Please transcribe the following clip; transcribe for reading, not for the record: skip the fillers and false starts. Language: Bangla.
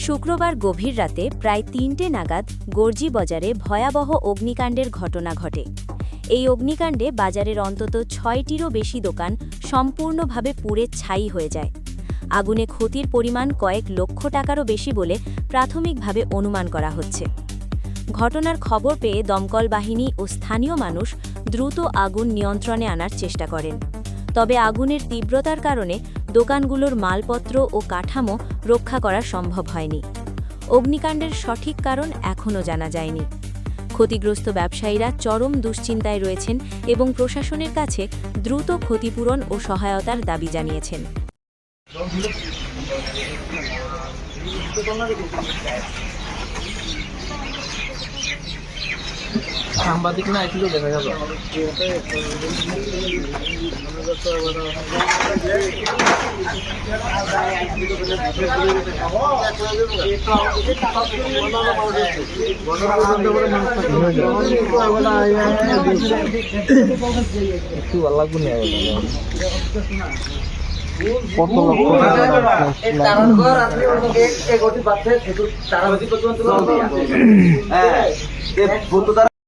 শুক্রবার গভীর রাতে প্রায় ৩টে নাগাদ গর্জি বাজারে ভয়াবহ অগ্নিকাণ্ডের ঘটনা ঘটে। এই অগ্নিকাণ্ডে বাজারের অন্তত ৬টিরও বেশি দোকান সম্পূর্ণভাবে পুড়ে ছাই হয়ে যায়। আগুনে ক্ষতির পরিমাণ কয়েক লক্ষ টাকারও বেশি বলে প্রাথমিকভাবে অনুমান করা হচ্ছে। ঘটনার খবর পেয়ে দমকল বাহিনী ও স্থানীয় মানুষ দ্রুত আগুন নিয়ন্ত্রণে আনার চেষ্টা করেন। তবে আগুনের তীব্রতার কারণে দোকানগুলোর মালপত্র ও কাঠামো রক্ষা করা সম্ভব হয়নি। অগ্নিকাণ্ডের সঠিক কারণ এখনও জানা যায়নি। ক্ষতিগ্রস্ত ব্যবসায়ীরা চরম দুশ্চিন্তায় রয়েছেন এবং প্রশাসনের কাছে দ্রুত ক্ষতিপূরণ ও সহায়তার দাবি জানিয়েছেন। সাংবাদিক না এগুলো দেখা গেল। একটু আল্লাহ গুনে কত লক্ষ